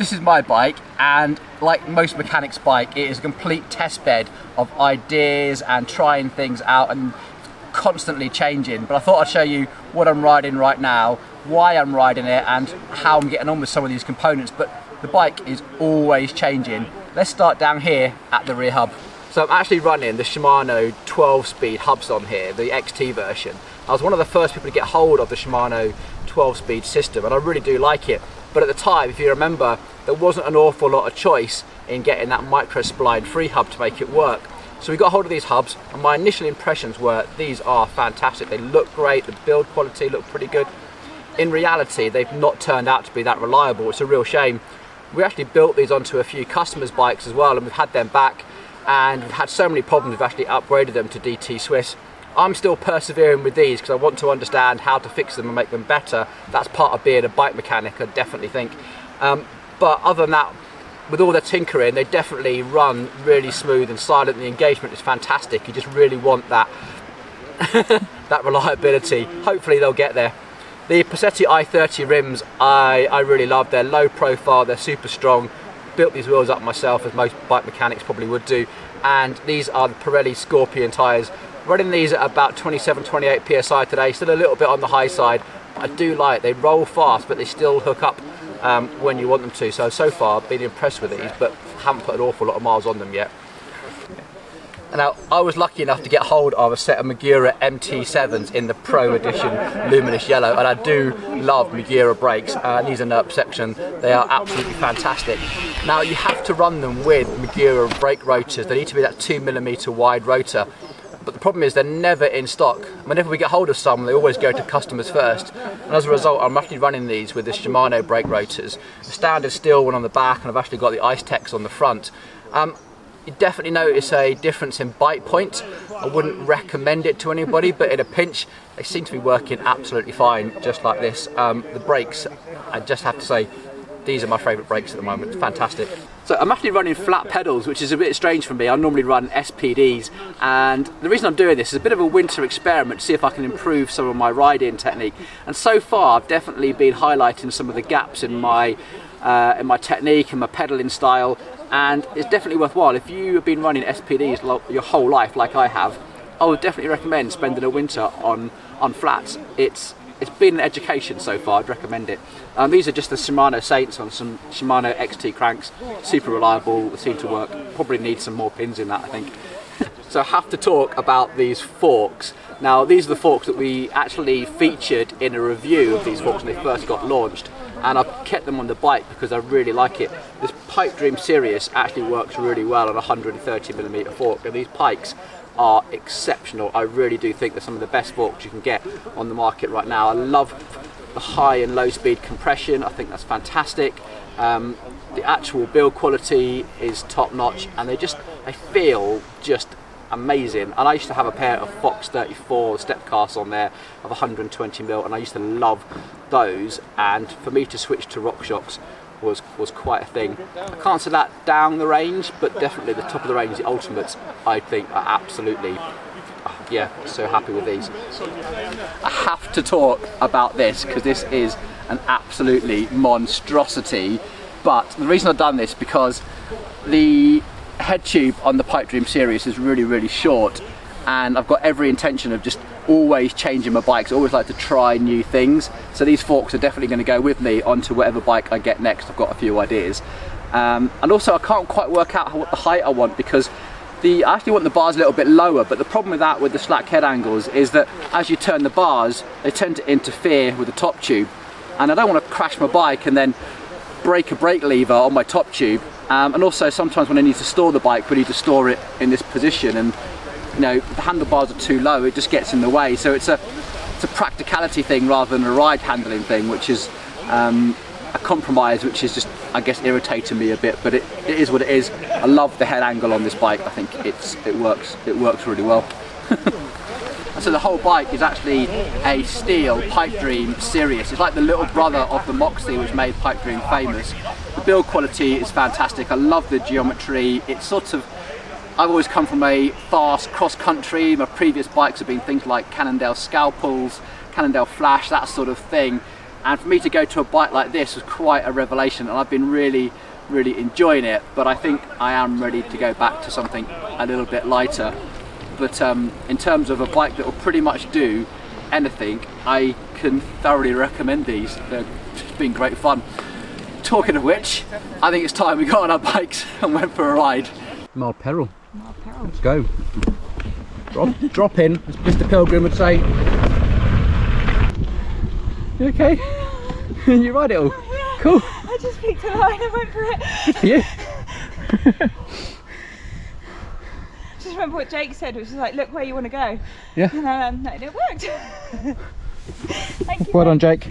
this is my bike, and like most mechanics' bike, it is a complete test bed of ideas and trying things out and constantly changing. But I thought I'd show you what I'm riding right now, why I'm riding it, and how I'm getting on with some of these components. But the bike is always changing. Let's start down here at the rear hub. So I'm actually running the Shimano 12-speed hubs on here, the XT version. I was one of the first people to get hold of the Shimano 12-speed system, and I really do like it. But at the time, if you remember, there wasn't an awful lot of choice in getting that micro spline free hub to make it work. So we got hold of these hubs, and my initial impressions were these are fantastic. They look great, the build quality looked pretty good. In reality, they've not turned out to be that reliable. It's a real shame. We actually built these onto a few customers' bikes as well, and we've had them back, and we've had so many problems we've actually upgraded them to DT Swiss. I'm still persevering with these because I want to understand how to fix them and make them better. That's part of being a bike mechanic, I definitely think. But other than that, with all their tinkering, they definitely run really smooth and silent. The engagement is fantastic. You just really want that that reliability. Hopefully they'll get there. The Pacenti i30 rims, I really love. They're low profile, they're super strong. Built these wheels up myself, as most bike mechanics probably would do. And these are the Pirelli Scorpion tyres. Running these at about 27-28 psi today, still a little bit on the high side. I do like, they roll fast, but they still hook up when you want them to. So far I've been impressed with these, but haven't put an awful lot of miles on them yet. Now, I was lucky enough to get hold of a set of Magura MT7s in the Pro Edition Luminous Yellow, and I do love Magura brakes. These are no exception. They are absolutely fantastic. Now, you have to run them with Magura brake rotors. They need to be that 2mm wide rotor. But the problem is they're never in stock. Whenever we get hold of some, they always go to customers first. And as a result, I'm actually running these with the Shimano brake rotors. The standard steel one on the back, and I've actually got the Ice Tex on the front. You definitely notice a difference in bite point. I wouldn't recommend it to anybody, but in a pinch, they seem to be working absolutely fine, just like this. The brakes, I just have to say, these are my favourite brakes at the moment. It's fantastic. So I'm actually running flat pedals, which is a bit strange for me. I normally run SPDs, and the reason I'm doing this is a bit of a winter experiment to see if I can improve some of my riding technique. And so far, I've definitely been highlighting some of the gaps in my technique and my pedaling style. And it's definitely worthwhile. If you have been running SPDs your whole life, like I have, I would definitely recommend spending a winter on flats. It's been an education so far. I'd recommend it. These are just the Shimano Saints on some Shimano XT Cranks. Super reliable, they seem to work. Probably need some more pins in that, I think. So I have to talk about these forks. Now, these are the forks that we actually featured in a review of these forks when they first got launched. And I've kept them on the bike because I really like it. This Pipedream Sirius actually works really well on a 130mm fork, and these Pikes are exceptional. I really do think they're some of the best forks you can get on the market right now. I love the high and low speed compression. I think that's fantastic. The actual build quality is top notch, and they feel just amazing. And I used to have a pair of Fox 34 step casts on there of 120mm, and I used to love those, and for me to switch to RockShox was quite a thing. I can't say that down the range, but definitely the top of the range, the Ultimates, I think are absolutely, yeah, so happy with these. I have to talk about this because this is an absolutely monstrosity, but the reason I've done this because the head tube on the Pipedream Sirius is really short, and I've got every intention of just always changing my bikes. I always like to try new things, so these forks are definitely going to go with me onto whatever bike I get next. I've got a few ideas, and also I can't quite work out what the height I want, because I actually want the bars a little bit lower, but the problem with that, with the slack head angles, is that as you turn the bars, they tend to interfere with the top tube, and I don't want to crash my bike and then break a brake lever on my top tube. And also sometimes when I need to store the bike, we need to store it in this position, and you know, if the handlebars are too low, it just gets in the way. So it's a practicality thing rather than a ride handling thing, which is a compromise, which is just, I guess, irritating me a bit, but it is what it is. I love the head angle on this bike. I think it works really well. So the whole bike is actually a steel Pipedream Sirius. It's like the little brother of the Moxie, which made Pipedream famous. The build quality is fantastic. I love the geometry. It's sort of, I've always come from a fast cross country. My previous bikes have been things like Cannondale Scalpels, Cannondale Flash, that sort of thing. And for me to go to a bike like this was quite a revelation, and I've been really enjoying it. But I think I am ready to go back to something a little bit lighter. But in terms of a bike that will pretty much do anything, I can thoroughly recommend these. They've just been great fun. Talking of which, I think it's time we got on our bikes and went for a ride. Mild peril. Mild peril. Let's go. Drop in, as Mr. Pilgrim would say. You okay? You ride it all? Yeah. Cool. I just picked a line and went for it. Good for you. Just remember what Jake said, which was like, look where you want to go. Yeah. And it worked. Thank you. Well done, Jake.